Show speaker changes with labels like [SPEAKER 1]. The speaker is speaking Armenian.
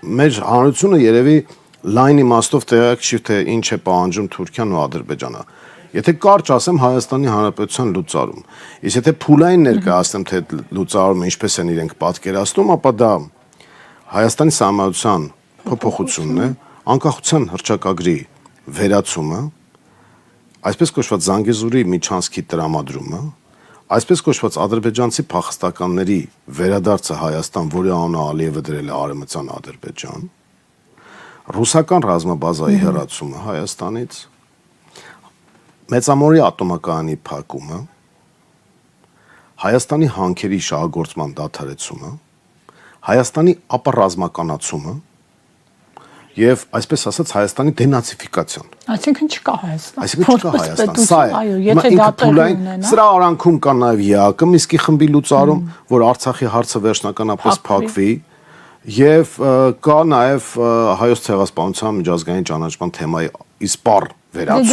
[SPEAKER 1] մեր հանրությունը երևի լայն իմաստով տեղյակ չի թե ինչ է պահանջում Թուրքիան ու Ադրբեջանը։ Եթե կարճ ասեմ Հայաստանի Հանրապետության լուծարում, իսկ եթե փուլային ներկայացնեմ թե լուծարումը ինչպես են իրենք պատկերացնում, ապա դա Հայաստանի Սահմանադրության փոփոխությունն է, անկախության հռչակագրի վերացումը, այսպես կոչված Զանգեզուրի միջանցքի տրամադրումը, այսպես կոչված ադրբեջանցի փախստականների վերադարձը Հայաստան, որի անունը Ալիևը դրել է Արևմտյան Ադրբեջան, ռուսական ռազմաբազայի հեռացումը Հայաստանից, Մեծամորի ատոմակայանի փակումը, Հայաստանի հանքերի շահագործման դադարեցումը, Հայաստանի ապառազմականացումը եւ այսպես ասած Հայաստանի դենացիֆիկացիան։
[SPEAKER 2] Այսինքն չկա Հայաստան։
[SPEAKER 1] Այսինքն չկա Հայաստան։ Սա է։
[SPEAKER 2] Այո, եթե դա տեղի ունենա։
[SPEAKER 1] Սրա արանքում կա նաեւ ԵԱԿ Միսկի խմբի լուծարում, որ Արցախի հարցը վերջնականապես փակվի, եւ կա նաեւ Հայոց ցեղասպանության միջազգային ճանաչման թեմայի իսպառ վերացում։